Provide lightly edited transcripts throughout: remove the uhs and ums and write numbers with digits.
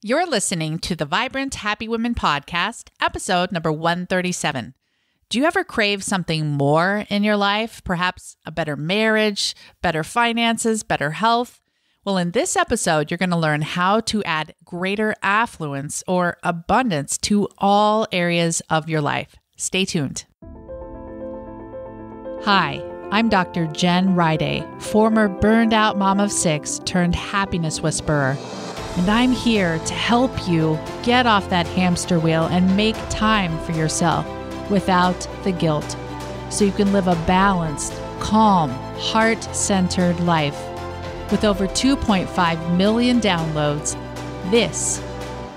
You're listening to the Vibrant Happy Women podcast, episode number 137. Do you ever crave something more in your life? Perhaps a better marriage, better finances, better health? Well, in this episode, you're going to learn how to add greater affluence or abundance to all areas of your life. Stay tuned. Hi, I'm Dr. Jen Riday, former burned out mom of 6 turned happiness whisperer. And I'm here to help you get off that hamster wheel and make time for yourself without the guilt, so you can live a balanced, calm, heart-centered life. With over 2.5 million downloads, this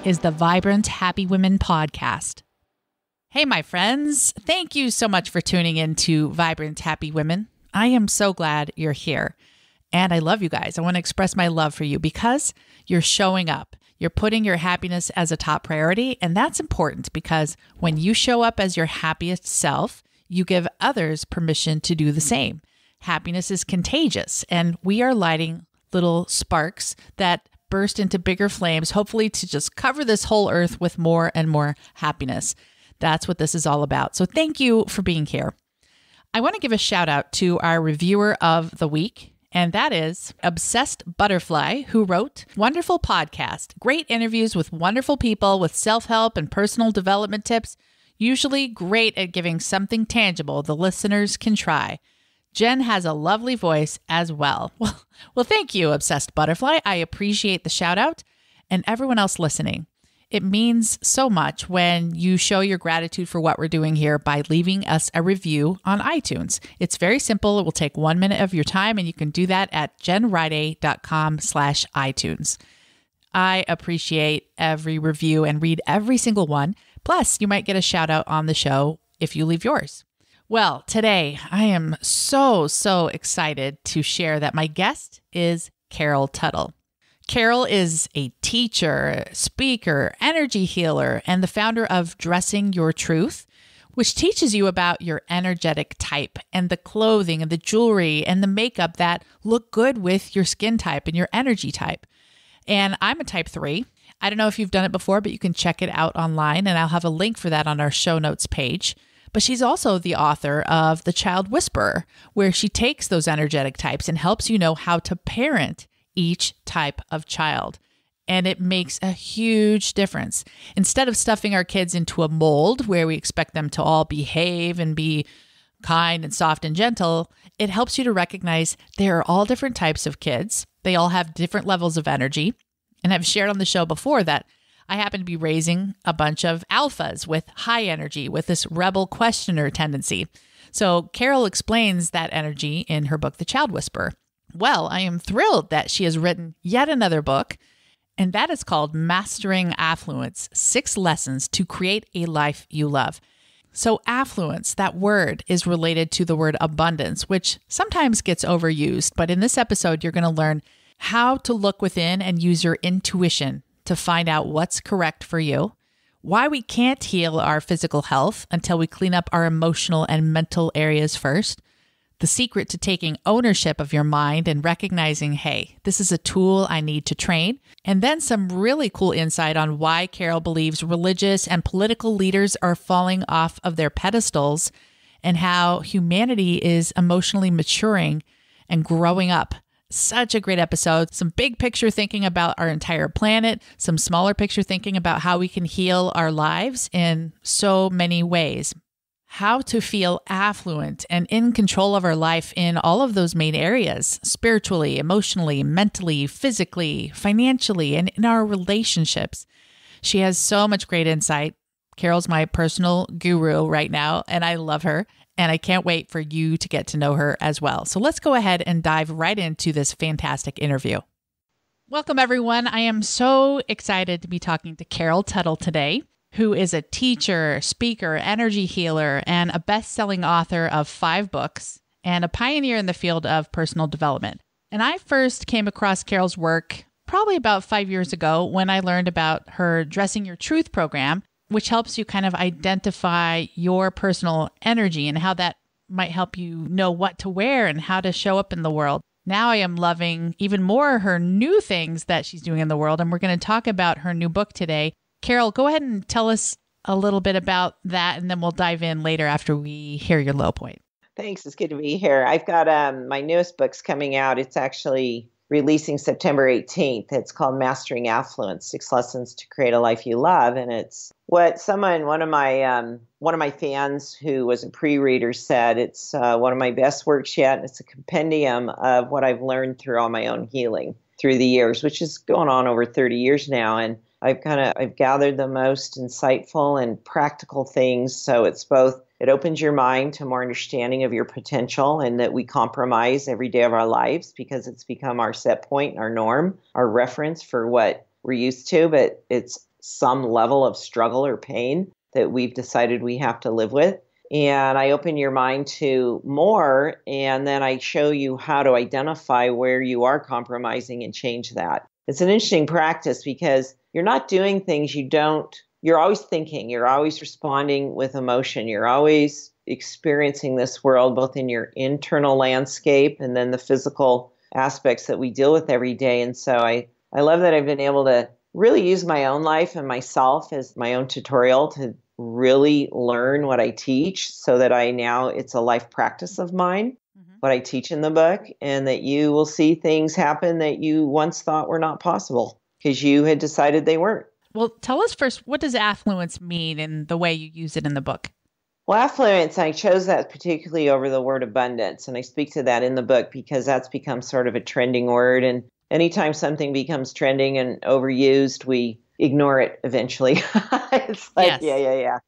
is the Vibrant Happy Women podcast. Hey, my friends, thank you so much for tuning in to Vibrant Happy Women. I am so glad you're here. And I love you guys. I want to express my love for you because you're showing up. You're putting your happiness as a top priority. And that's important because when you show up as your happiest self, you give others permission to do the same. Happiness is contagious, and we are lighting little sparks that burst into bigger flames, hopefully to just cover this whole earth with more and more happiness. That's what this is all about. So thank you for being here. I want to give a shout out to our reviewer of the week. And that is Obsessed Butterfly, who wrote, "Wonderful podcast, great interviews with wonderful people with self-help and personal development tips, usually great at giving something tangible the listeners can try. Jen has a lovely voice as well." Well, thank you, Obsessed Butterfly. I appreciate the shout out and everyone else listening. It means so much when you show your gratitude for what we're doing here by leaving us a review on iTunes. It's very simple. It will take 1 minute of your time, and you can do that at jenriday.com/iTunes. I appreciate every review and read every single one. Plus, you might get a shout out on the show if you leave yours. Well, today I am so excited to share that my guest is Carol Tuttle. Carol is a teacher, speaker, energy healer, and the founder of Dressing Your Truth, which teaches you about your energetic type and the clothing and the jewelry and the makeup that look good with your skin type and your energy type. And I'm a type 3. I don't know if you've done it before, but you can check it out online, and I'll have a link for that on our show notes page. But she's also the author of The Child Whisperer, where she takes those energetic types and helps you know how to parent each type of child. And it makes a huge difference. Instead of stuffing our kids into a mold where we expect them to all behave and be kind and soft and gentle, it helps you to recognize there are all different types of kids. They all have different levels of energy. And I've shared on the show before that I happen to be raising a bunch of alphas with high energy, with this rebel questioner tendency. So Carol explains that energy in her book, The Child Whisperer. Well, I am thrilled that she has written yet another book, and that is called Mastering Affluence, 6 Lessons to Create a Life You Love. So affluence, that word is related to the word abundance, which sometimes gets overused. But in this episode, you're going to learn how to look within and use your intuition to find out what's correct for you, why we can't heal our physical health until we clean up our emotional and mental areas first, the secret to taking ownership of your mind and recognizing, hey, this is a tool I need to train. And then some really cool insight on why Carol believes religious and political leaders are falling off of their pedestals and how humanity is emotionally maturing and growing up. Such a great episode. Some big picture thinking about our entire planet, some smaller picture thinking about how we can heal our lives in so many ways. How to feel affluent and in control of our life in all of those main areas, spiritually, emotionally, mentally, physically, financially, and in our relationships. She has so much great insight. Carol's my personal guru right now, and I love her, and I can't wait for you to get to know her as well. So let's go ahead and dive right into this fantastic interview. Welcome, everyone. I am so excited to be talking to Carol Tuttle today, who is a teacher, speaker, energy healer, and a best-selling author of 5 books, and a pioneer in the field of personal development. And I first came across Carol's work probably about 5 years ago when I learned about her Dressing Your Truth program, which helps you kind of identify your personal energy and how that might help you know what to wear and how to show up in the world. now I am loving even more her new things that she's doing in the world. And we're going to talk about her new book today. Carol, go ahead and tell us a little bit about that, and then we'll dive in later after we hear your low point. Thanks. It's good to be here. I've got my newest book's coming out. It's actually releasing September 18th. It's called Mastering Affluence, 6 Lessons to Create a Life You Love. And it's what one of my fans who was a pre-reader said, it's one of my best works yet. And it's a compendium of what I've learned through all my own healing through the years, which is going on over 30 years now. And I've gathered the most insightful and practical things. So it opens your mind to more understanding of your potential, and that we compromise every day of our lives because it's become our set point, our norm, our reference for what we're used to. But it's some level of struggle or pain that we've decided we have to live with. And I open your mind to more, and then I show you how to identify where you are compromising and change that. It's an interesting practice because you're not doing things you're always thinking, you're always responding with emotion, you're always experiencing this world, both in your internal landscape and then the physical aspects that we deal with every day. And so I love that I've been able to really use my own life and myself as my own tutorial to really learn what I teach, so that it's a life practice of mine, what I teach in the book, and that you will see things happen that you once thought were not possible because you had decided they weren't. Well, tell us first, what does affluence mean in the way you use it in the book? Well, affluence, I chose that particularly over the word abundance. And I speak to that in the book because that's become sort of a trending word. And anytime something becomes trending and overused, we ignore it eventually. It's like, yes. Yeah.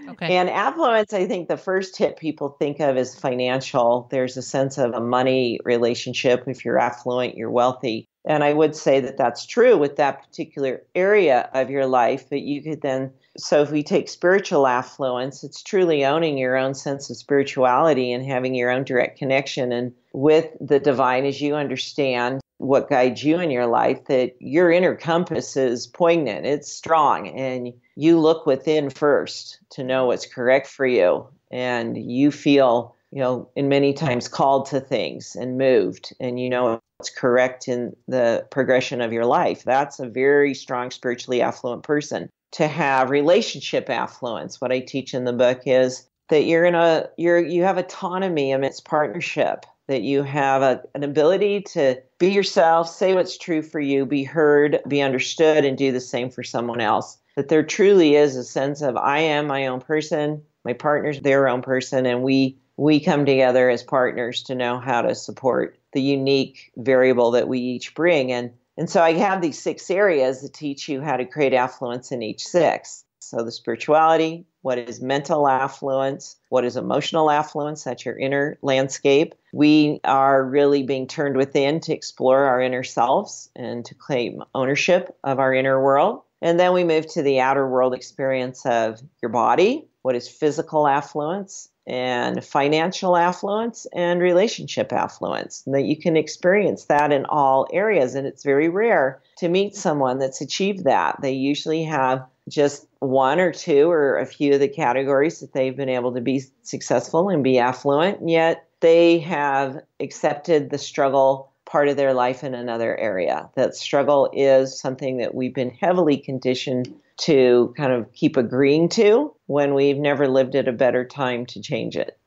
Okay. And affluence, I think the first hit people think of is financial. There's a sense of a money relationship. If you're affluent, you're wealthy. And I would say that that's true with that particular area of your life. But you could so if we take spiritual affluence, it's truly owning your own sense of spirituality and having your own direct connection and with the divine as you understand what guides you in your life, that your inner compass is poignant, it's strong, and you look within first to know what's correct for you. And you feel, in many times called to things and moved, and what's correct in the progression of your life. That's a very strong spiritually affluent person. To have relationship affluence, what I teach in the book is that you have autonomy amidst partnership, that you have an ability to be yourself, say what's true for you, be heard, be understood, and do the same for someone else. That there truly is a sense of I am my own person, my partner's their own person, and we come together as partners to know how to support the unique variable that we each bring. And so I have these 6 areas that teach you how to create affluence in each 6. So the spirituality, what is mental affluence, what is emotional affluence, that's your inner landscape. We are really being turned within to explore our inner selves and to claim ownership of our inner world. And then we move to the outer world experience of your body, what is physical affluence, and financial affluence, and relationship affluence. And that you can experience that in all areas. And it's very rare to meet someone that's achieved that. They usually have just 1 or 2 or a few of the categories that they've been able to be successful and be affluent, and yet they have accepted the struggle part of their life in another area. That struggle is something that we've been heavily conditioned to kind of keep agreeing to when we've never lived at a better time to change it.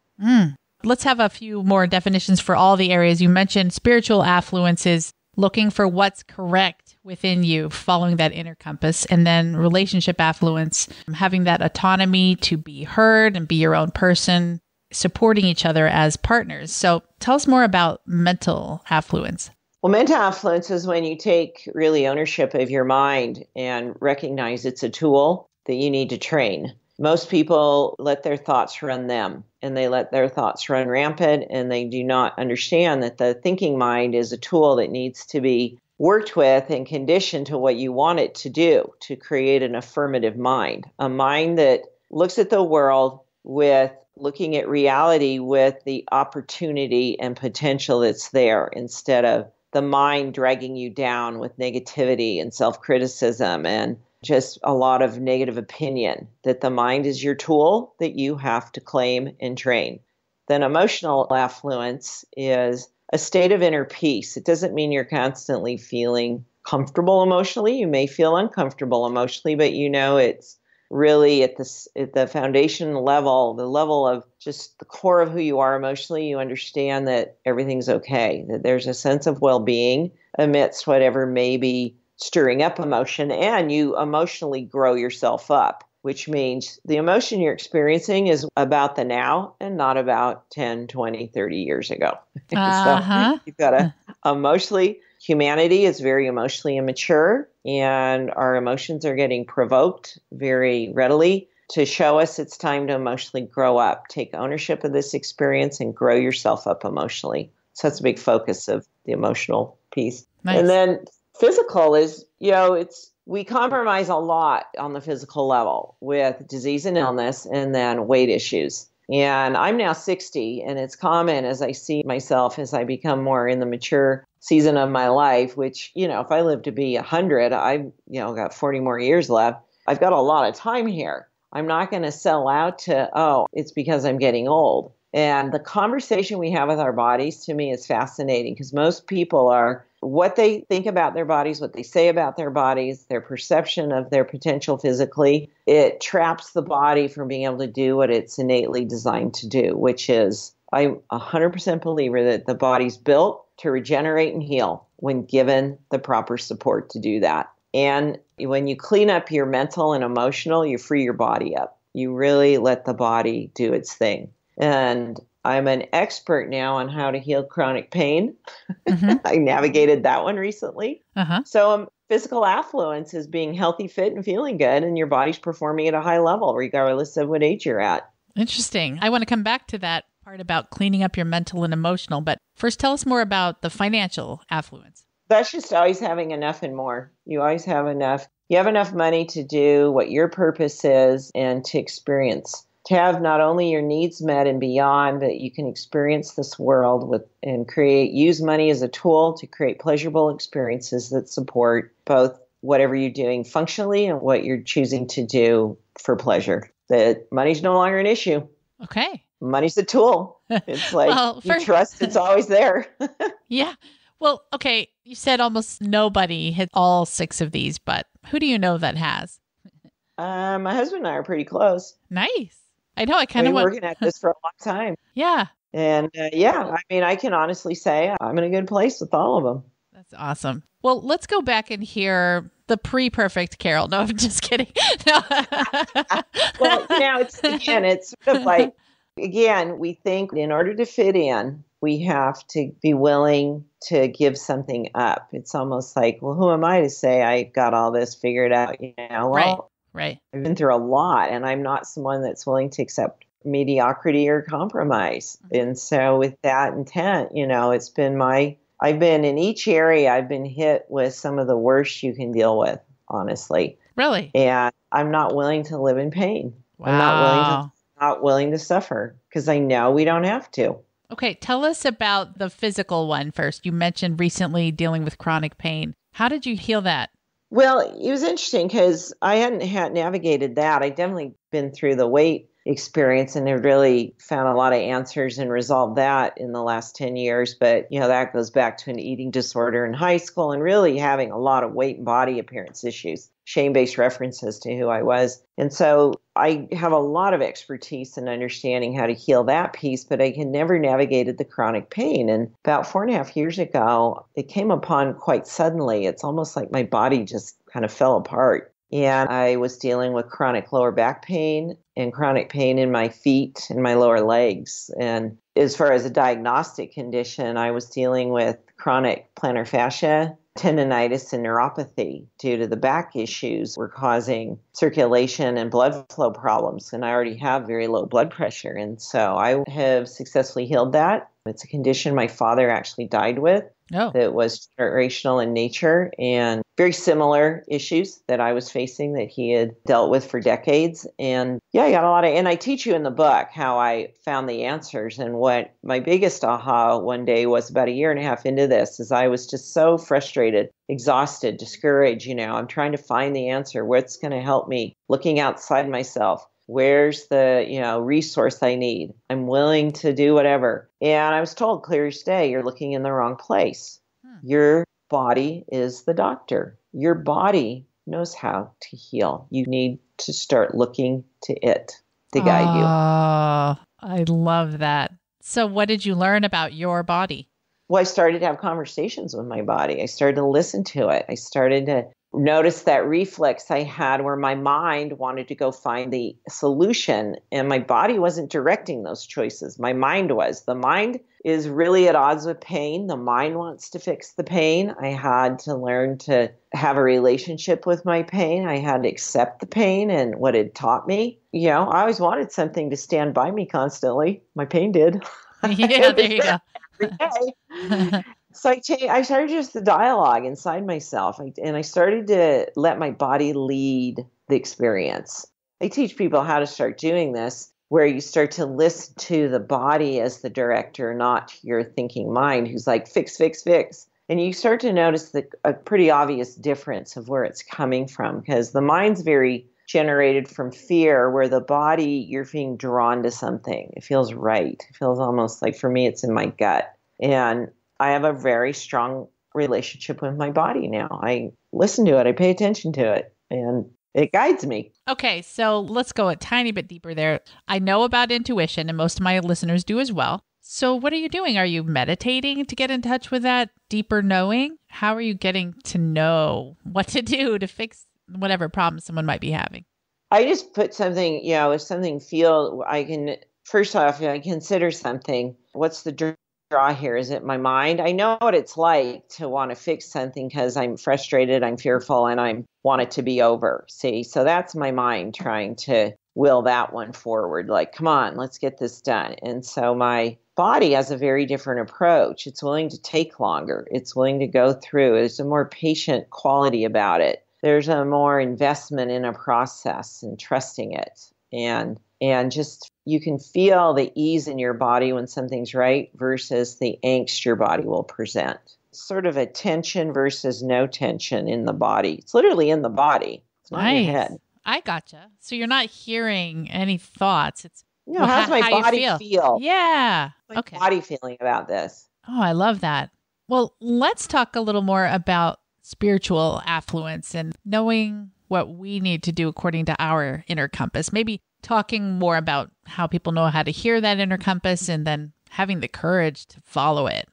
Let's have a few more definitions for all the areas. You mentioned spiritual affluence is looking for what's correct within you, following that inner compass. And then relationship affluence, having that autonomy to be heard and be your own person, supporting each other as partners. So tell us more about mental affluence. Well, mental affluence is when you take really ownership of your mind and recognize it's a tool that you need to train. Most people let their thoughts run them, and they let their thoughts run rampant, and they do not understand that the thinking mind is a tool that needs to be worked with and conditioned to what you want it to do, to create an affirmative mind, a mind that looks at the world with looking at reality with the opportunity and potential that's there, instead of the mind dragging you down with negativity and self-criticism and just a lot of negative opinion. That the mind is your tool that you have to claim and train. Then emotional affluence is a state of inner peace. It doesn't mean you're constantly feeling comfortable emotionally. You may feel uncomfortable emotionally, but it's really at the foundation level, the level of just the core of who you are emotionally. You understand that everything's okay, that there's a sense of well-being amidst whatever may be stirring up emotion, and you emotionally grow yourself up, which means the emotion you're experiencing is about the now and not about 10, 20, 30 years ago. So you've got to emotionally, humanity is very emotionally immature, and our emotions are getting provoked very readily to show us it's time to emotionally grow up, take ownership of this experience and grow yourself up emotionally. So that's a big focus of the emotional piece. Nice. And then physical is, we compromise a lot on the physical level with disease and illness and then weight issues. And I'm now 60, and it's common as I see myself as I become more in the mature season of my life, which, if I live to be 100, I've, got 40 more years left. I've got a lot of time here. I'm not going to sell out to, it's because I'm getting old. And the conversation we have with our bodies, to me, is fascinating, because most people are what they think about their bodies, what they say about their bodies, their perception of their potential physically. It traps the body from being able to do what it's innately designed to do, which is, I'm 100% believer that the body's built to regenerate and heal when given the proper support to do that. And when you clean up your mental and emotional, you free your body up. You really let the body do its thing. And I'm an expert now on how to heal chronic pain. I navigated that one recently. So physical affluence is being healthy, fit, and feeling good, and your body's performing at a high level, regardless of what age you're at. Interesting. I want to come back to that part about cleaning up your mental and emotional, but first tell us more about the financial affluence. That's just always having enough and more. You always have enough. You have enough money to do what your purpose is and to experience. To have not only your needs met and beyond, but you can experience this world and use money as a tool to create pleasurable experiences that support both whatever you're doing functionally and what you're choosing to do for pleasure. That money's no longer an issue. Okay. Money's a tool. It's like you trust it's always there. Yeah. Well, okay. You said almost nobody hit all 6 of these, but who do you know that has? My husband and I are pretty close. Nice. I know. I kind of working at this for a long time. Yeah. And I can honestly say I'm in a good place with all of them. That's awesome. Well, let's go back and hear the pre-perfect Carol. No, I'm just kidding. No. Well, it's sort of like, again, we think in order to fit in, we have to be willing to give something up. It's almost like, well, who am I to say I got all this figured out? Right. I've been through a lot, and I'm not someone that's willing to accept mediocrity or compromise. And so with that intent, I've been in each area, I've been hit with some of the worst you can deal with, honestly. Really? And I'm not willing to live in pain. Wow. I'm not willing to suffer, because I know we don't have to. Okay. Tell us about the physical one first. You mentioned recently dealing with chronic pain. How did you heal that? Well, it was interesting because I hadn't navigated that. I'd definitely been through the weight experience and have really found a lot of answers and resolved that in the last 10 years. But, that goes back to an eating disorder in high school and really having a lot of weight and body appearance issues, shame-based references to who I was. And so I have a lot of expertise in understanding how to heal that piece, but I had never navigated the chronic pain. And about 4.5 years ago, it came upon quite suddenly. It's almost like my body just kind of fell apart. And I was dealing with chronic lower back pain and chronic pain in my feet and my lower legs. And as far as a diagnostic condition, I was dealing with chronic plantar fascia, tendonitis, and neuropathy due to the back issues were causing circulation and blood flow problems. And I already have very low blood pressure. And so I have successfully healed that. It's a condition my father actually died with. Oh. That was generational in nature and very similar issues that I was facing that he had dealt with for decades. And I got a lot of, and I teach you in the book how I found the answers. And what my biggest aha one day was about 1.5 years into this is I was just so frustrated, exhausted, discouraged. I'm trying to find the answer. What's going to help me? Looking outside myself. Where's the, resource I need? I'm willing to do whatever. And I was told clear as day, you're looking in the wrong place. Your body is the doctor. Your body knows how to heal. You need to start looking to it to guide you. Oh, I love that. So what did you learn about your body? Well, I started to have conversations with my body. I started to listen to it. I started to notice that reflex I had where my mind wanted to go find the solution and my body wasn't directing those choices. My mind was. The mind is really at odds with pain. The mind wants to fix the pain. I had to learn to have a relationship with my pain. I had to accept the pain and what it taught me. I always wanted something to stand by me constantly. My pain did. Yeah, there you go. Every day. So I started just the dialogue inside myself, and I started to let my body lead the experience. I teach people how to start doing this, where you start to listen to the body as the director, not your thinking mind who's like, fix, fix, fix. And you start to notice a pretty obvious difference of where it's coming from, because the mind's very generated from fear, where the body, you're being drawn to something. It feels right. It feels almost like, for me, it's in my gut. And I have a very strong relationship with my body now. I listen to it. I pay attention to it, and it guides me. Okay, so let's go a tiny bit deeper there. I know about intuition, and most of my listeners do as well. So what are you doing? Are you meditating to get in touch with that deeper knowing? How are you getting to know what to do to fix whatever problem someone might be having? I just put something, if something first off, I consider something. What's the draw here? Is it my mind? I know what it's like to want to fix something because I'm frustrated, I'm fearful, and I want it to be over. See, so that's my mind trying to will that one forward. Like, come on, let's get this done. And so my body has a very different approach. It's willing to take longer. It's willing to go through. There's a more patient quality about it. There's a more investment in a process and trusting it. And just, you can feel the ease in your body when something's right versus the angst your body will present. Sort of a tension versus no tension in the body. It's literally in the body. It's not in your head. I gotcha. So you're not hearing any thoughts. It's how's my body feel? Yeah. My body feeling about this? Oh, I love that. Well, let's talk a little more about spiritual affluence and knowing what we need to do according to our inner compass. Maybe talking more about how people know how to hear that inner compass and then having the courage to follow it.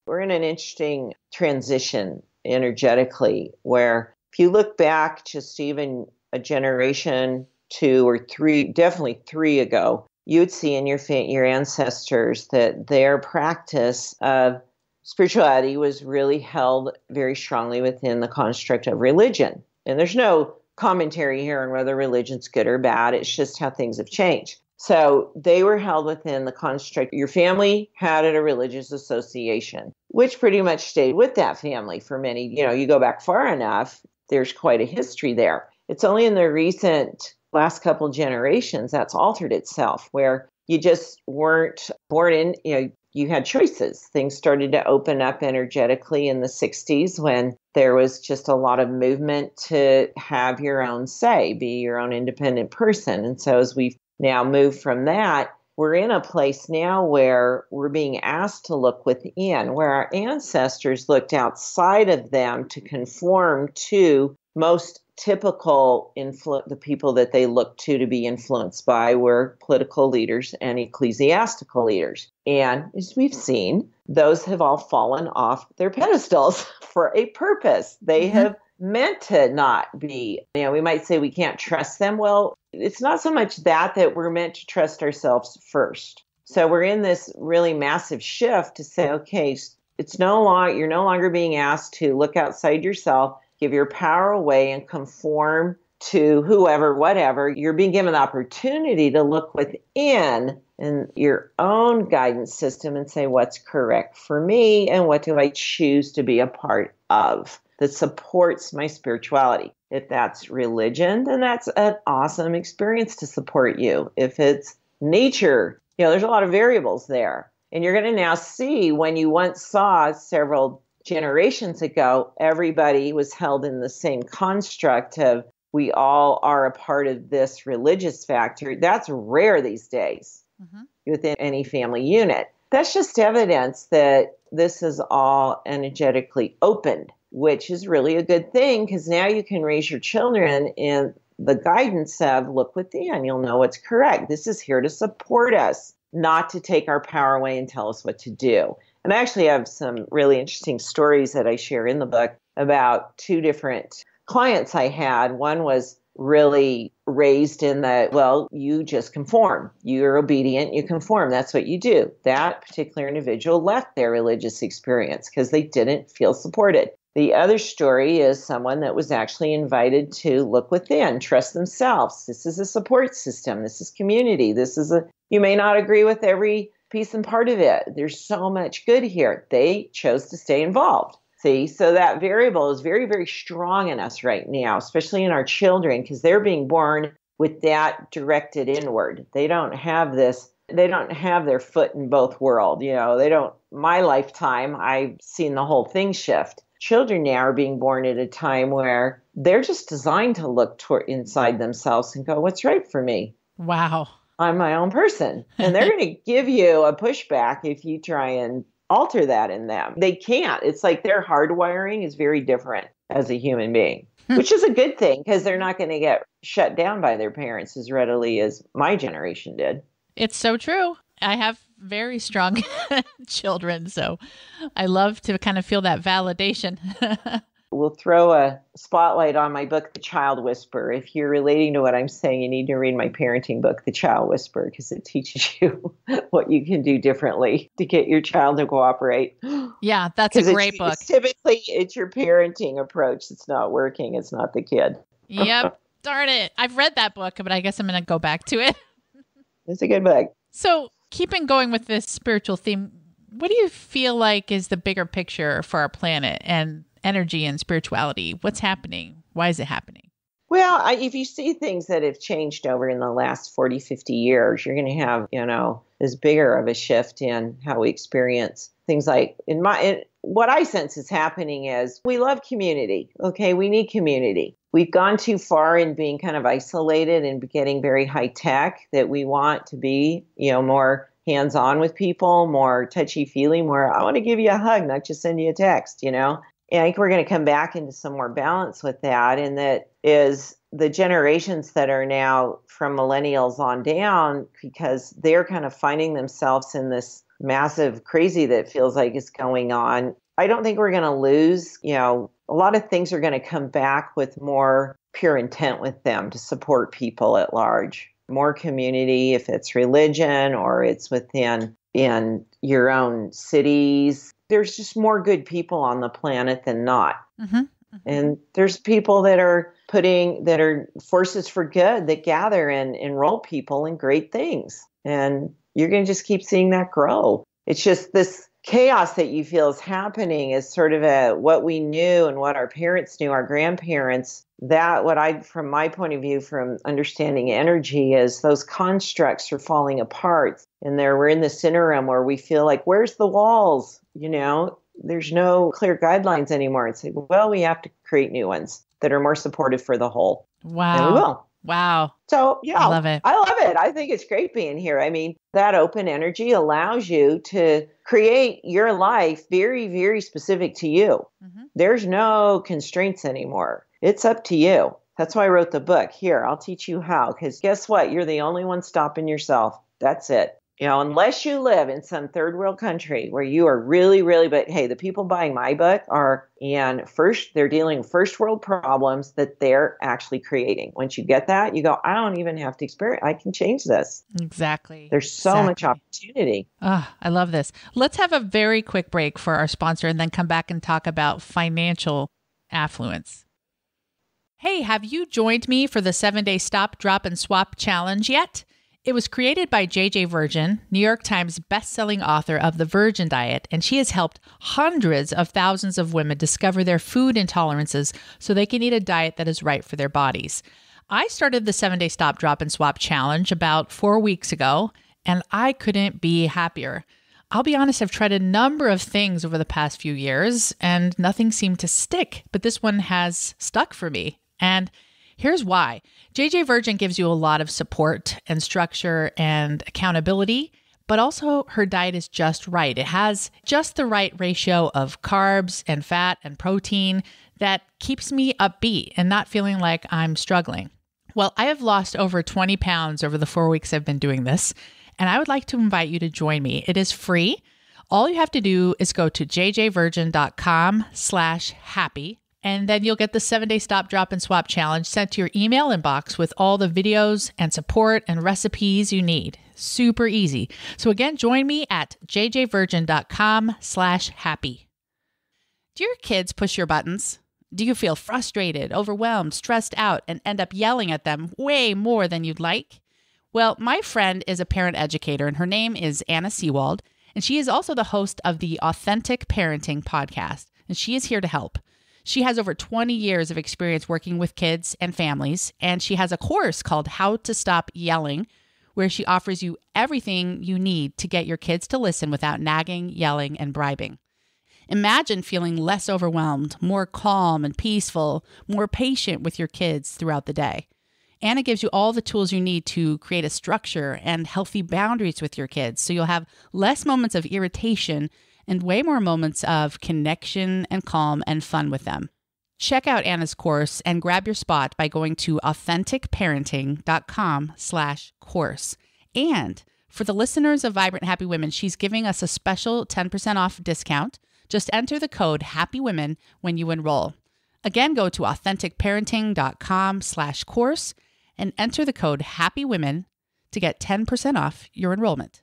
We're in an interesting transition energetically where if you look back just even a generation, 2 or 3, definitely 3 ago, you would see in your ancestors that their practice of spirituality was really held very strongly within the construct of religion. And there's no commentary here on whether religion's good or bad. It's just how things have changed. So they were held within the construct. Your family had a religious association, which pretty much stayed with that family for many, you go back far enough, there's quite a history there. It's only in the recent last couple generations that's altered itself, where you just weren't born in, you had choices. Things started to open up energetically in the 60s when there was just a lot of movement to have your own say, be your own independent person. And so as we've now moved from that, we're in a place now where we're being asked to look within, where our ancestors looked outside of them to conform to most typical the people that they looked to be influenced by were political leaders and ecclesiastical leaders. And as we've seen, those have all fallen off their pedestals for a purpose. They have meant to not be, we might say we can't trust them. Well, it's not so much that we're meant to trust ourselves first. So we're in this really massive shift to say, okay, you're no longer being asked to look outside yourself, give your power away and conform to whoever, whatever. You're being given the opportunity to look within in your own guidance system and say, what's correct for me and what do I choose to be a part of that supports my spirituality? If that's religion, then that's an awesome experience to support you. If it's nature, there's a lot of variables there. And you're going to now see when you once saw several generations ago, everybody was held in the same construct of we all are a part of this religious factor. That's rare these days within any family unit. That's just evidence that this is all energetically opened, which is really a good thing because now you can raise your children in the guidance of look within. You'll know what's correct. This is here to support us, not to take our power away and tell us what to do. And I actually have some really interesting stories that I share in the book about two different clients I had. One was really raised in that, well, you just conform. You're obedient, you conform. That's what you do. That particular individual left their religious experience because they didn't feel supported. The other story is someone that was actually invited to look within, trust themselves. This is a support system. This is community. You may not agree with every piece and part of it. There's so much good here. They chose to stay involved. See, so that variable is very, very strong in us right now, especially in our children, because they're being born with that directed inward. They don't have this. They don't have their foot in both worlds. My lifetime, I've seen the whole thing shift. Children now are being born at a time where they're just designed to look inside themselves and go, what's right for me? Wow. I'm my own person. And they're going to give you a pushback if you try and alter that in them. They can't. It's like their hardwiring is very different as a human being, which is a good thing because they're not going to get shut down by their parents as readily as my generation did. It's so true. I have very strong children, so I love to kind of feel that validation. We'll throw a spotlight on my book, The Child Whisperer. If you're relating to what I'm saying, you need to read my parenting book, The Child Whisperer, because it teaches you what you can do differently to get your child to cooperate. Yeah, that's a great book. Typically, it's your parenting approach that's not working. It's not the kid. Yep. Darn it. I've read that book, but I guess I'm going to go back to it. It's a good book. So keeping going with this spiritual theme, what do you feel like is the bigger picture for our planet and energy and spirituality? What's happening? Why is it happening? Well, if you see things that have changed over in the last 40, 50 years, you're going to have, this bigger of a shift in how we experience things like what I sense is happening is we love community. Okay. We need community. We've gone too far in being kind of isolated and getting very high tech that we want to be, more hands-on with people, more touchy-feely, more, I want to give you a hug, not just send you a text, And I think we're going to come back into some more balance with that. And that is the generations that are now from millennials on down, because they're kind of finding themselves in this massive crazy that feels like is going on. I don't think we're going to lose, a lot of things are going to come back with more pure intent with them to support people at large. More community, if it's religion or it's in your own cities. There's just more good people on the planet than not. Mm-hmm. Mm-hmm. And there's people that are forces for good that gather and enroll people in great things. And you're going to just keep seeing that grow. It's just this chaos that you feel is happening is sort of what we knew and what our parents knew, our grandparents. From my point of view, from understanding energy, is those constructs are falling apart. And we're in this interim where we feel like, where's the walls? There's no clear guidelines anymore. It's like, well, we have to create new ones that are more supportive for the whole. Wow. And we will. Wow. So, yeah, I love it. I think it's great being here. I mean, that open energy allows you to create your life very, very specific to you. Mm-hmm. There's no constraints anymore. It's up to you. That's why I wrote the book. Here, I'll teach you how. Because guess what? You're the only one stopping yourself. That's it. Unless you live in some third world country where you are really, really, but hey, the people buying my book they're dealing with first world problems that they're actually creating. Once you get that, you go, I don't even have to experience. I can change this. Exactly. There's so much opportunity. Oh, I love this. Let's have a very quick break for our sponsor and then come back and talk about financial affluence. Hey, have you joined me for the 7-day Stop, Drop, and Swap Challenge yet? It was created by JJ Virgin, New York Times bestselling author of The Virgin Diet, and she has helped hundreds of thousands of women discover their food intolerances so they can eat a diet that is right for their bodies. I started the 7-day Stop, Drop, and Swap Challenge about 4 weeks ago, and I couldn't be happier. I'll be honest, I've tried a number of things over the past few years, and nothing seemed to stick, but this one has stuck for me. And Here's why. JJ Virgin gives you a lot of support and structure and accountability, but also her diet is just right. It has just the right ratio of carbs and fat and protein that keeps me upbeat and not feeling like I'm struggling. Well, I have lost over 20 pounds over the 4 weeks I've been doing this, and I would like to invite you to join me. It is free. All you have to do is go to jjvirgin.com/happy, and then you'll get the 7-day stop, drop, and swap challenge sent to your email inbox with all the videos and support and recipes you need. Super easy. So again, join me at jjvirgin.com/happy. Do your kids push your buttons? Do you feel frustrated, overwhelmed, stressed out, and end up yelling at them way more than you'd like? Well, my friend is a parent educator, and her name is Anna Seawald, and she is also the host of the Authentic Parenting podcast, and she is here to help. She has over 20 years of experience working with kids and families, and she has a course called How to Stop Yelling, where she offers you everything you need to get your kids to listen without nagging, yelling, and bribing. Imagine feeling less overwhelmed, more calm and peaceful, more patient with your kids throughout the day. Anna gives you all the tools you need to create a structure and healthy boundaries with your kids, so you'll have less moments of irritation and way more moments of connection and calm and fun with them. Check out Anna's course and grab your spot by going to authenticparenting.com/course. And for the listeners of Vibrant Happy Women, she's giving us a special 10% off discount. Just enter the code HAPPYWOMEN when you enroll. Again, go to authenticparenting.com/course and enter the code HAPPYWOMEN to get 10% off your enrollment.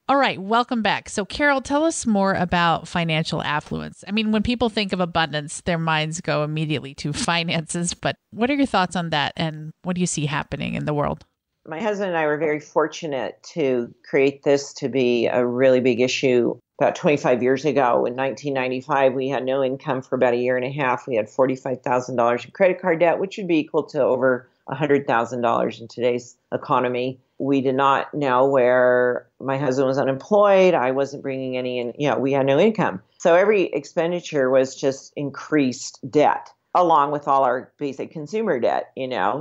All right, welcome back. So Carol, tell us more about financial affluence. I mean, when people think of abundance, their minds go immediately to finances, but what are your thoughts on that and what do you see happening in the world? My husband and I were very fortunate to create this to be a really big issue about 25 years ago. In 1995, we had no income for about a year and a half. We had $45,000 in credit card debt, which would be equal to over $100,000 in today's economy. We did not know where my husband was unemployed. I wasn't bringing any in. We had no income. So every expenditure was just increased debt, along with all our basic consumer debt,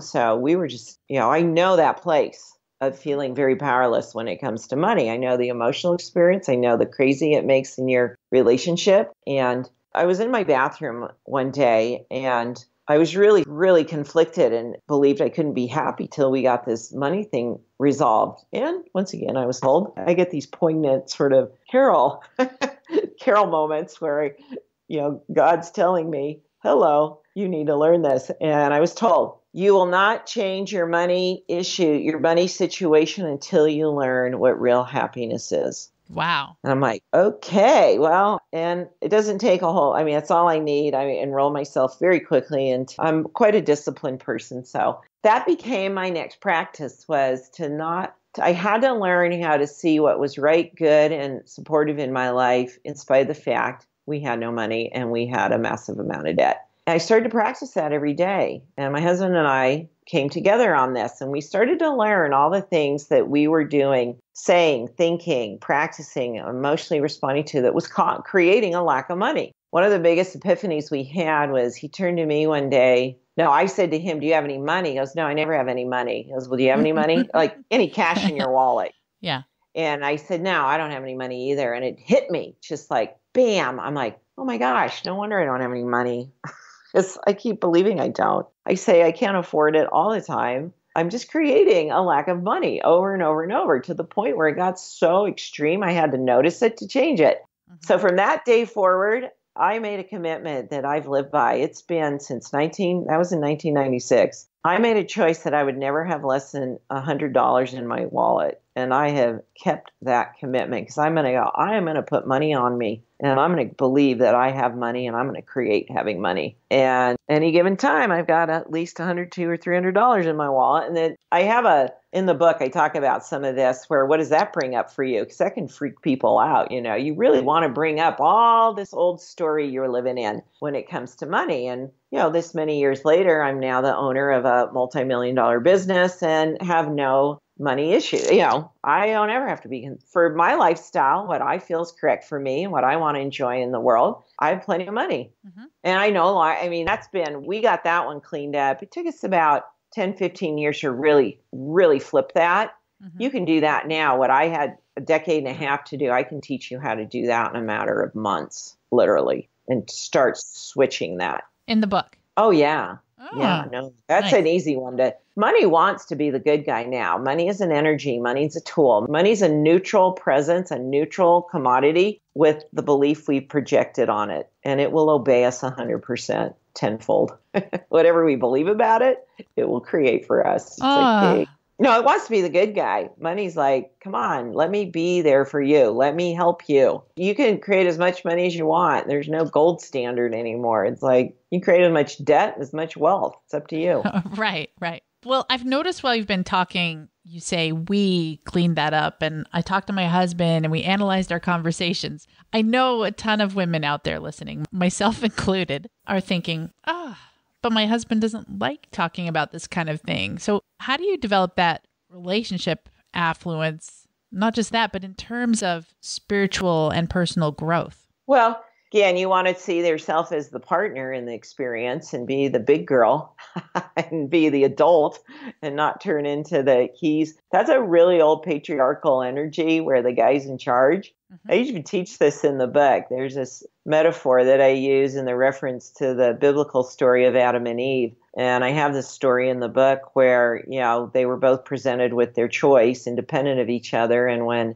So we were just, I know that place of feeling very powerless when it comes to money. I know the emotional experience. I know the crazy it makes in your relationship. And I was in my bathroom one day and I was really, really conflicted and believed I couldn't be happy till we got this money thing resolved. And once again, I was told I get these poignant sort of Carol moments where, God's telling me, hello, you need to learn this. And I was told, you will not change your money issue, your money situation until you learn what real happiness is. Wow. And I'm like, okay, well, and it doesn't take that's all I need. I enroll myself very quickly and I'm quite a disciplined person. So that became my next practice was I had to learn how to see what was right, good, and supportive in my life in spite of the fact we had no money and we had a massive amount of debt. And I started to practice that every day. And my husband and I came together on this and we started to learn all the things that we were doing, saying, thinking, practicing, emotionally responding to that was creating a lack of money. One of the biggest epiphanies we had was he turned to me one day. No, I said to him, do you have any money? He goes, no, I never have any money. He goes, well, do you have any money? Like any cash in your wallet? Yeah. And I said, no, I don't have any money either. And it hit me just like, bam. I'm like, oh my gosh, no wonder I don't have any money. Because I keep believing I don't. I say I can't afford it all the time. I'm just creating a lack of money over and over and over to the point where it got so extreme I had to notice it to change it. Mm-hmm. So from that day forward, I made a commitment that I've lived by. It's been that was in 1996. I made a choice that I would never have less than $100 in my wallet. And I have kept that commitment because I am going to put money on me and I'm going to believe that I have money and I'm going to create having money. And any given time, I've got at least $100, $200, or $300 in my wallet. And then I have in the book, I talk about some of this where what does that bring up for you? Because that can freak people out. You really want to bring up all this old story you're living in when it comes to money. And, this many years later, I'm now the owner of a multi-million-dollar business and have no money issue. I don't ever have to be for my lifestyle, what I feel is correct for me and what I want to enjoy in the world. I have plenty of money. And I know, we got that one cleaned up. It took us about 10, 15 years to really, really flip that. You can do that now. What I had a decade and a half to do, I can teach you how to do that in a matter of months, literally, and start switching that. In the book? Oh, yeah. Oh, yeah, no, that's nice. an easy one. Money wants to be the good guy now. Money is an energy. Money's a tool. Money's a neutral presence, a neutral commodity with the belief we projected on it. And it will obey us 100% tenfold. Whatever we believe about it, it will create for us. It's like, no, it wants to be the good guy. Money's like, come on, let me be there for you. Let me help you. You can create as much money as you want. There's no gold standard anymore. It's like you create as much debt, as much wealth. It's up to you. Right. Well, I've noticed while you've been talking, you say we cleaned that up. And I talked to my husband and we analyzed our conversations. I know a ton of women out there listening, myself included, are thinking, but my husband doesn't like talking about this kind of thing. So how do you develop that relationship affluence? Not just that, but in terms of spiritual and personal growth? Well, again, you want to see yourself as the partner in the experience and be the big girl and be the adult and not turn into the keys. That's a really old patriarchal energy where the guy's in charge. I usually teach this in the book. There's this metaphor that I use in the reference to the biblical story of Adam and Eve. And I have this story in the book where, they were both presented with their choice independent of each other. And when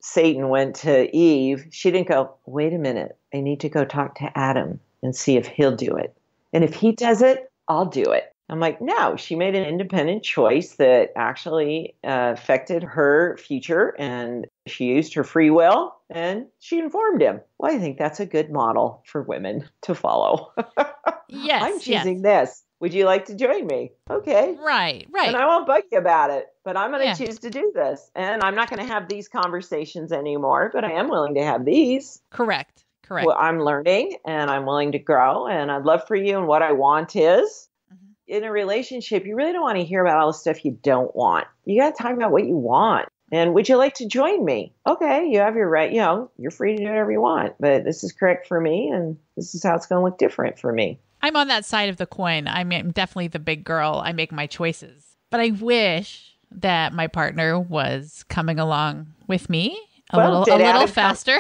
Satan went to Eve, she didn't go, wait a minute, I need to go talk to Adam and see if he'll do it. And if he does it, I'll do it. I'm like, no, she made an independent choice that actually affected her future, and she used her free will and she informed him. Well, I think that's a good model for women to follow. Yes. I'm choosing this. Would you like to join me? Okay. Right. And I won't bug you about it, but I'm going to choose to do this. And I'm not going to have these conversations anymore, but I am willing to have these. Correct. Well, I'm learning and I'm willing to grow, and I'd love for you. And what I want is, in a relationship, you really don't want to hear about all the stuff you don't want. You got to talk about what you want. And would you like to join me? Okay, you have your right, you're free to do whatever you want, but this is correct for me, and this is how it's going to look different for me. I'm on that side of the coin. I'm definitely the big girl. I make my choices. But I wish that my partner was coming along with me a little faster.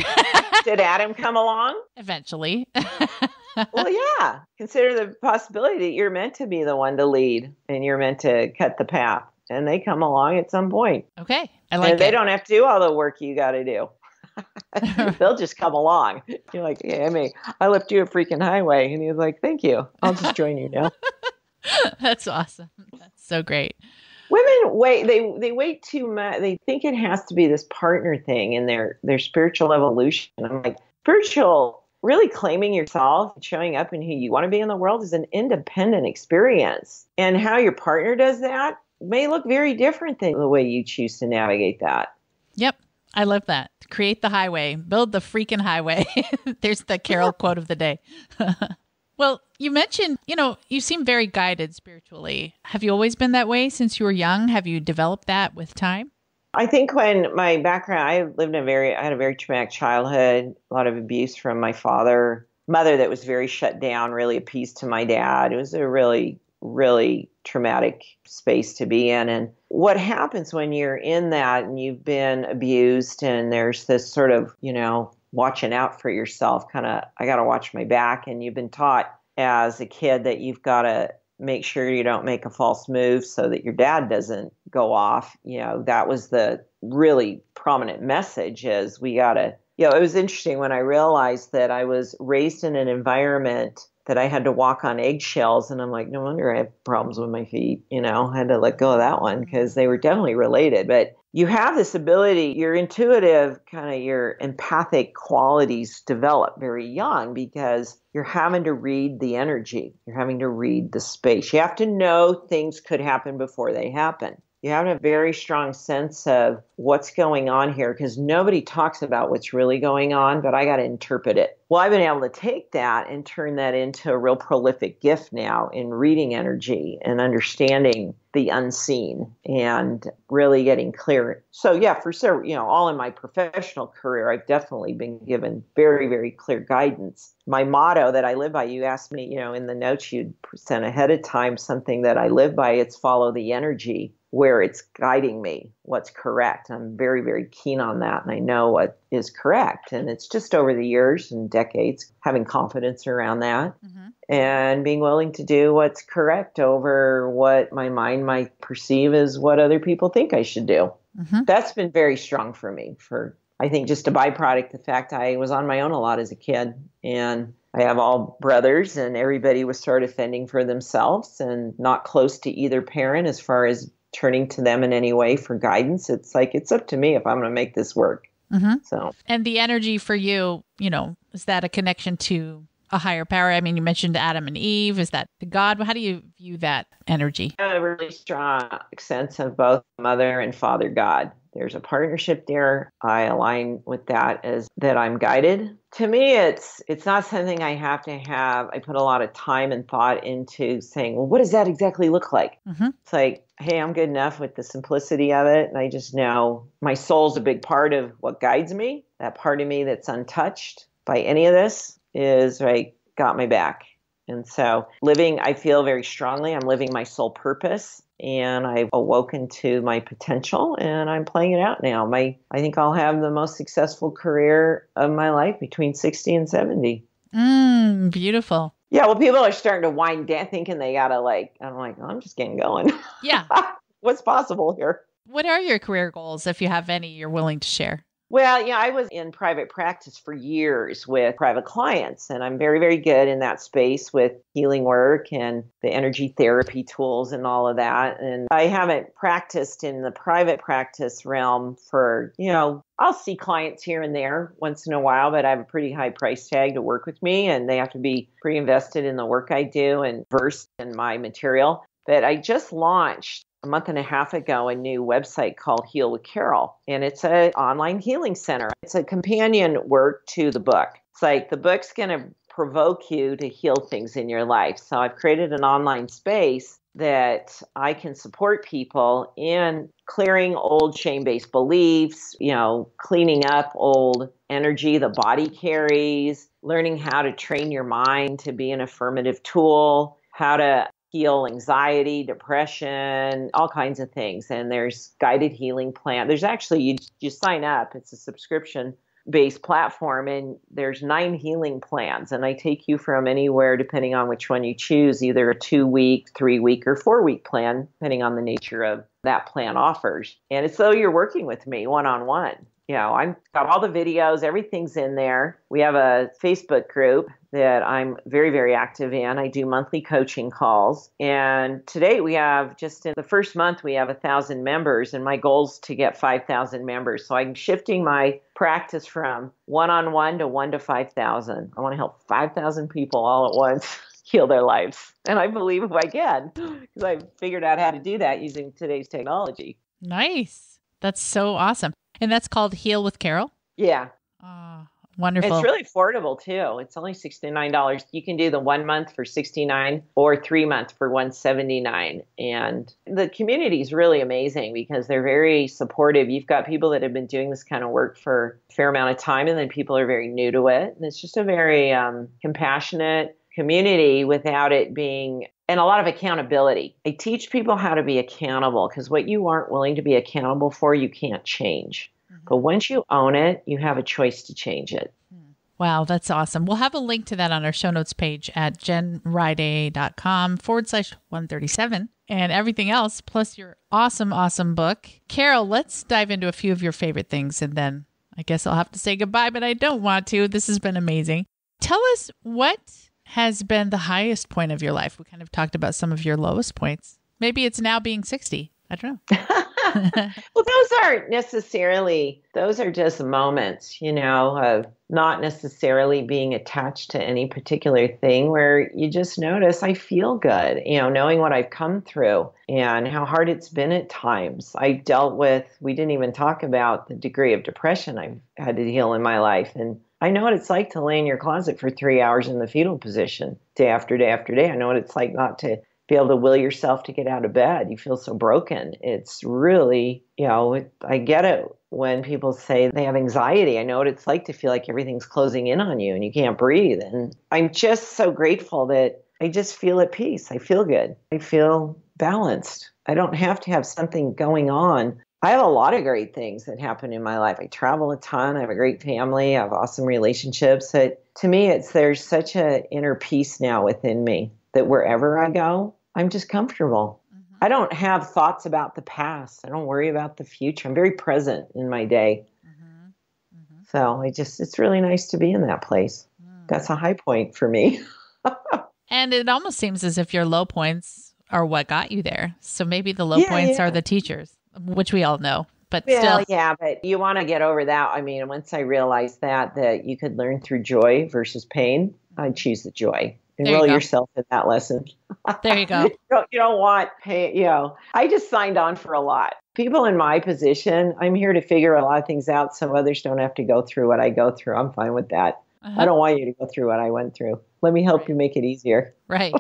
Did Adam come along? Eventually. Well, yeah. Consider the possibility that you're meant to be the one to lead and you're meant to cut the path. And they come along at some point. Okay. I like it. They don't have to do all the work you got to do. They'll just come along. You're like, hey, I left you a freaking highway. And he's like, thank you. I'll just join you now. That's awesome. That's so great. Women wait. They wait too much. They think it has to be this partner thing in their spiritual evolution. I'm like, spiritual, really claiming yourself and showing up in who you want to be in the world is an independent experience. And how your partner does that may look very different than the way you choose to navigate that. Yep. I love that. Create the highway. Build the freaking highway. There's the Carol quote of the day. Well, you mentioned, you seem very guided spiritually. Have you always been that way since you were young? Have you developed that with time? I think when my background, I had a very traumatic childhood, a lot of abuse from my mother that was very shut down, really appeased to my dad. It was a really, really traumatic space to be in. And what happens when you're in that and you've been abused and there's this sort of, watching out for yourself, kind of, I got to watch my back. And you've been taught as a kid that you've got to make sure you don't make a false move so that your dad doesn't go off. That was the really prominent message is we got to, it was interesting when I realized that I was raised in an environment that I had to walk on eggshells. And I'm like, no wonder I have problems with my feet. I had to let go of that one because they were definitely related. But you have this ability, your intuitive, kind of your empathic qualities develop very young because you're having to read the energy. You're having to read the space. You have to know things could happen before they happen. You have a very strong sense of what's going on here because nobody talks about what's really going on, but I got to interpret it. Well, I've been able to take that and turn that into a real prolific gift now in reading energy and understanding the unseen and really getting clear. So yeah, for several, all in my professional career, I've definitely been given very, very clear guidance. My motto that I live by, you asked me, in the notes you'd sent ahead of time, something that I live by, it's follow the energy where it's guiding me, what's correct. I'm very, very keen on that. And I know what is correct. And it's just over the years and decades, having confidence around that and being willing to do what's correct over what my mind might perceive as what other people think I should do. That's been very strong for me for, I think, just a byproduct, the fact I was on my own a lot as a kid. And I have all brothers and everybody was sort of fending for themselves and not close to either parent as far as turning to them in any way for guidance. It's like, it's up to me if I'm going to make this work. So, and the energy for you, is that a connection to a higher power? I mean, you mentioned Adam and Eve. Is that to God? How do you view that energy? I have a really strong sense of both Mother and Father God. There's a partnership there. I align with that as that I'm guided. To me, it's not something I have to have. I put a lot of time and thought into saying, well, what does that exactly look like? It's like, hey, I'm good enough with the simplicity of it. And I just know my soul's a big part of what guides me. That part of me that's untouched by any of this is got my back. And so I feel very strongly, I'm living my soul purpose. And I've awoken to my potential and I'm playing it out now. I think I'll have the most successful career of my life between 60 and 70. Beautiful. Yeah, well, people are starting to wind down thinking they gotta I'm like, oh, I'm just getting going. Yeah. What's possible here? What are your career goals, if you have any you're willing to share? Well, I was in private practice for years with private clients, and I'm very, very good in that space with healing work and the energy therapy tools and all of that. And I haven't practiced in the private practice realm for, I'll see clients here and there once in a while, but I have a pretty high price tag to work with me, and they have to be pretty invested in the work I do and versed in my material. But I just launched a month and a half ago a new website called Heal with Carol, and it's an online healing center. It's a companion work to the book. It's like the book's going to provoke you to heal things in your life. So I've created an online space that I can support people in clearing old shame-based beliefs, cleaning up old energy the body carries, learning how to train your mind to be an affirmative tool, how to heal anxiety, depression, all kinds of things. And there's guided healing plan. There's actually, you sign up, it's a subscription-based platform, and there's 9 healing plans. And I take you from anywhere, depending on which one you choose, either a 2-week, 3-week, or 4-week plan, depending on the nature of that plan offers. And it's though you're working with me one-on-one. I've got all the videos, everything's in there. We have a Facebook group that I'm very, very active in. I do monthly coaching calls. And today we have, just in the first month, we have 1,000 members, and my goal is to get 5,000 members. So I'm shifting my practice from one-on-one to 1 to 5,000. I want to help 5,000 people all at once heal their lives. And I believe if I can, because I've figured out how to do that using today's technology. Nice. That's so awesome. And that's called Heal with Carol? Yeah. Wonderful. It's really affordable too. It's only $69. You can do the 1 month for $69 or 3 months for $179. And the community is really amazing because they're very supportive. You've got people that have been doing this kind of work for a fair amount of time, and then people are very new to it. And it's just a very compassionate community without it being, and a lot of accountability. I teach people how to be accountable because what you aren't willing to be accountable for, you can't change. But once you own it, you have a choice to change it. Wow, that's awesome. We'll have a link to that on our show notes page at jenriday.com/137 and everything else, plus your awesome, awesome book. Carol, let's dive into a few of your favorite things, and then I guess I'll have to say goodbye, but I don't want to. This has been amazing. Tell us, what has been the highest point of your life? We kind of talked about some of your lowest points. Maybe it's now being 60. I don't know. Well, those are just moments, of not necessarily being attached to any particular thing where you just notice I feel good, knowing what I've come through and how hard it's been at times. We didn't even talk about the degree of depression I've had to heal in my life. And I know what it's like to lay in your closet for 3 hours in the fetal position day after day after day. I know what it's like not to be able to will yourself to get out of bed. You feel so broken. It's really, I get it when people say they have anxiety. I know what it's like to feel like everything's closing in on you and you can't breathe. And I'm just so grateful that I just feel at peace. I feel good. I feel balanced. I don't have to have something going on. I have a lot of great things that happen in my life. I travel a ton. I have a great family. I have awesome relationships. To me, there's such an inner peace now within me that wherever I go, I'm just comfortable. Mm-hmm. I don't have thoughts about the past. I don't worry about the future. I'm very present in my day. Mm-hmm. Mm-hmm. So it's really nice to be in that place. Mm. That's a high point for me. And it almost seems as if your low points are what got you there. So maybe the low points are the teachers, which we all know. But still. Yeah, but you want to get over that. I mean, once I realized that you could learn through joy versus pain, I'd choose the joy. Enroll yourself in that lesson. There you go. You don't want pay, I just signed on for a lot. People in my position, I'm here to figure a lot of things out so others don't have to go through what I go through. I'm fine with that. Uh-huh. I don't want you to go through what I went through. Let me help you make it easier. Right.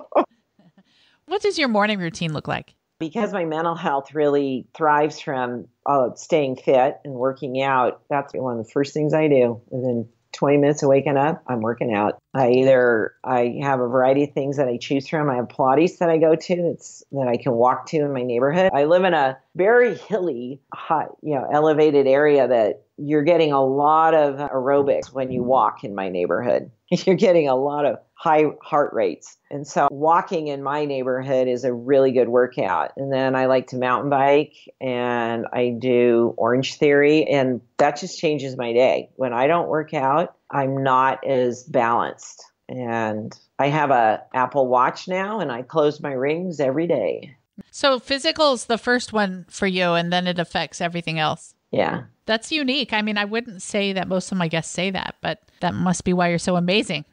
What does your morning routine look like? Because my mental health really thrives from staying fit and working out, that's one of the first things I do. Within 20 minutes of waking up, I'm working out. I have a variety of things that I choose from. I have Pilates that I go to that I can walk to in my neighborhood. I live in a very hilly, hot, elevated area that you're getting a lot of aerobics when you walk in my neighborhood. You're getting a lot of high heart rates. And so walking in my neighborhood is a really good workout. And then I like to mountain bike and I do Orange Theory, and that just changes my day. When I don't work out, I'm not as balanced. And I have a Apple Watch now and I close my rings every day. So physical is the first one for you and then it affects everything else. Yeah. That's unique. I mean, I wouldn't say that most of my guests say that, but that must be why you're so amazing.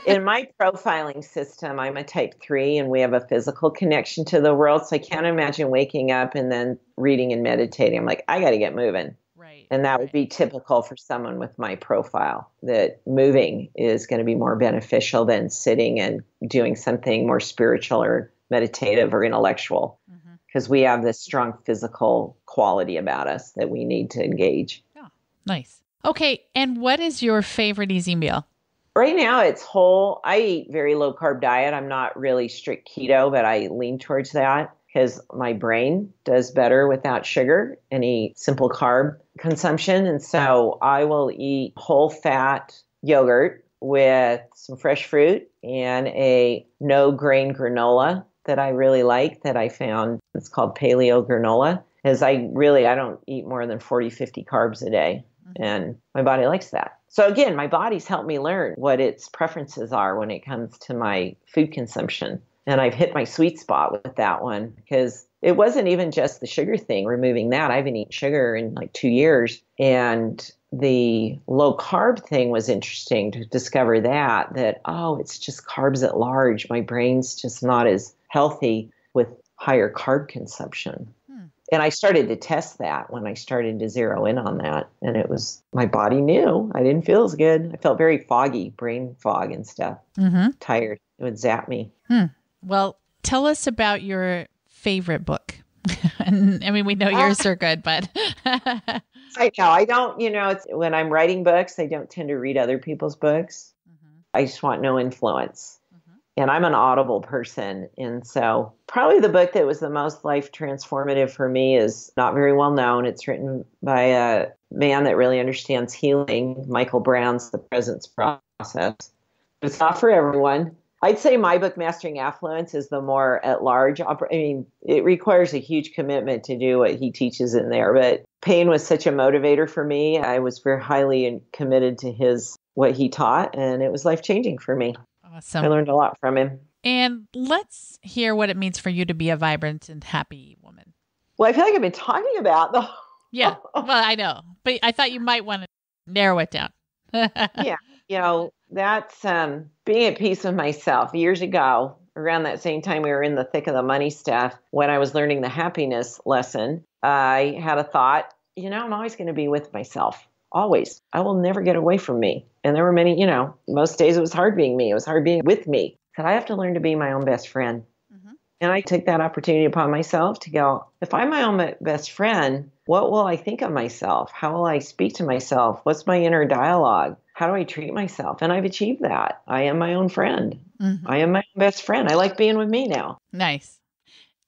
In my profiling system, I'm a type 3 and we have a physical connection to the world. So I can't imagine waking up and then reading and meditating. I'm like, I got to get moving. Right. And that would be typical for someone with my profile, that moving is going to be more beneficial than sitting and doing something more spiritual or meditative or intellectual. Because we have this strong physical quality about us that we need to engage. Oh, nice. Okay. And what is your favorite easy meal? Right now it's whole. I eat very low carb diet. I'm not really strict keto, but I lean towards that because my brain does better without sugar, any simple carb consumption. And so I will eat whole fat yogurt with some fresh fruit and a no grain granola that I really like, that I found. It's called paleo granola, is I don't eat more than 40, 50 carbs a day. And my body likes that. So again, my body's helped me learn what its preferences are when it comes to my food consumption. And I've hit my sweet spot with that one because it wasn't even just the sugar thing, removing that. I haven't eaten sugar in like 2 years. And the low carb thing was interesting to discover that, it's just carbs at large. My brain's just not as healthy with higher carb consumption. And I started to test that when I started to zero in on that. And my body knew I didn't feel as good. I felt very foggy, brain fog and stuff, tired. It would zap me. Well, tell us about your favorite book. And I mean, we know yours are good, but. I know. I don't, when I'm writing books, I don't tend to read other people's books. I just want no influence. And I'm an Audible person. And so probably the book that was the most life transformative for me is not very well known. It's written by a man that really understands healing, Michael Brown's The Presence Process. It's not for everyone. I'd say my book, Mastering Affluence, is the more at large. It requires a huge commitment to do what he teaches in there. But pain was such a motivator for me. I was very highly committed to what he taught, and it was life-changing for me. Awesome. I learned a lot from him. And let's hear what it means for you to be a vibrant and happy woman. Well, I feel like I've been talking about the Yeah. Well, I know, but I thought you might want to narrow it down. Yeah, that's being at peace with myself. Years ago, around that same time we were in the thick of the money stuff, when I was learning the happiness lesson, I had a thought, I'm always going to be with myself. Always. I will never get away from me. And there were many, most days it was hard being me. It was hard being with me. So I have to learn to be my own best friend. Mm-hmm. And I took that opportunity upon myself to go, if I'm my own best friend, what will I think of myself? How will I speak to myself? What's my inner dialogue? How do I treat myself? And I've achieved that. I am my own friend. Mm-hmm. I am my best friend. I like being with me now. Nice.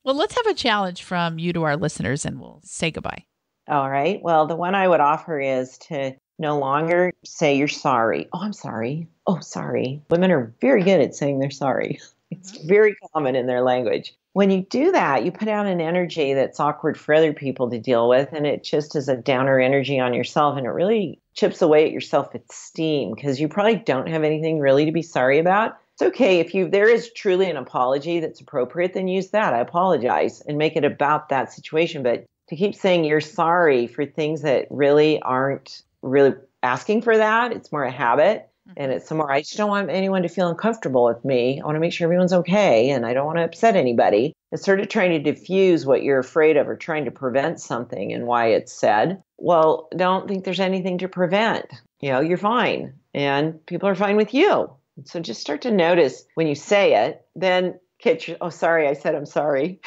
Well, let's have a challenge from you to our listeners and we'll say goodbye. All right. Well, the one I would offer is to no longer say you're sorry. Oh, I'm sorry. Oh, sorry. Women are very good at saying they're sorry. It's very common in their language. When you do that, you put out an energy that's awkward for other people to deal with, and it just is a downer energy on yourself, and it really chips away at your self-esteem because you probably don't have anything really to be sorry about. It's okay if there is truly an apology that's appropriate, then use that. I apologize and make it about that situation. But to keep saying you're sorry for things that really aren't really asking for that, it's more a habit. And it's somewhere I just don't want anyone to feel uncomfortable with me. I want to make sure everyone's okay, and I don't want to upset anybody. It's sort of trying to diffuse what you're afraid of or trying to prevent something and why it's said. Well, don't think there's anything to prevent. You're fine, and people are fine with you. So just start to notice when you say it, then catch, oh, sorry, I said I'm sorry.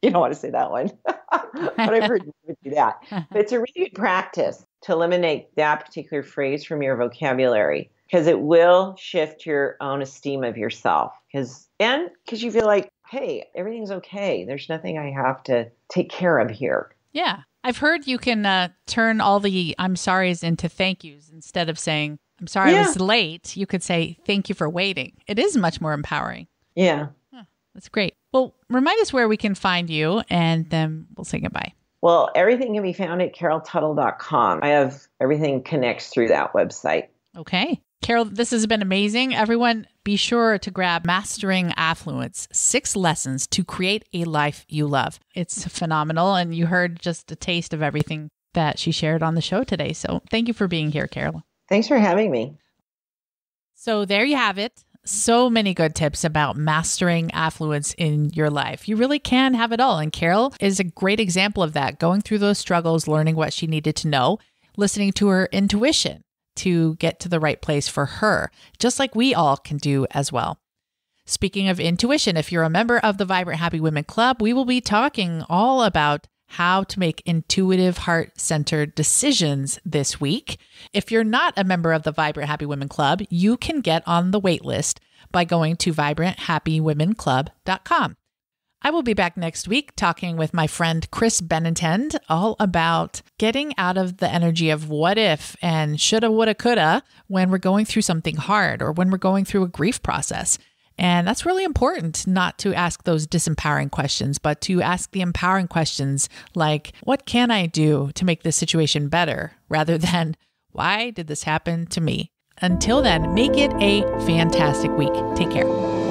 You don't want to say that one. But I've heard you do that. But it's a really good practice to eliminate that particular phrase from your vocabulary, because it will shift your own esteem of yourself. Because you feel like, hey, everything's okay. There's nothing I have to take care of here. Yeah. I've heard you can turn all the I'm sorry's into thank yous. Instead of saying, I'm sorry I was late, you could say, thank you for waiting. It is much more empowering. Yeah. That's great. Well, remind us where we can find you, and then we'll say goodbye. Well, everything can be found at caroltuttle.com. I have everything connects through that website. Okay. Carol, this has been amazing. Everyone, be sure to grab Mastering Affluence, 6 lessons to create a life you love. It's phenomenal. And you heard just a taste of everything that she shared on the show today. So thank you for being here, Carol. Thanks for having me. So there you have it. So many good tips about mastering affluence in your life. You really can have it all. And Carol is a great example of that, going through those struggles, learning what she needed to know, listening to her intuition to get to the right place for her, just like we all can do as well. Speaking of intuition, if you're a member of the Vibrant Happy Women Club, we will be talking all about how to make intuitive, heart-centered decisions this week. If you're not a member of the Vibrant Happy Women Club, you can get on the wait list by going to vibranthappywomenclub.com. I will be back next week talking with my friend Chris Benentend all about getting out of the energy of what if and shoulda, woulda, coulda when we're going through something hard or when we're going through a grief process. And that's really important, not to ask those disempowering questions, but to ask the empowering questions like, what can I do to make this situation better? Rather than, why did this happen to me? Until then, make it a fantastic week. Take care.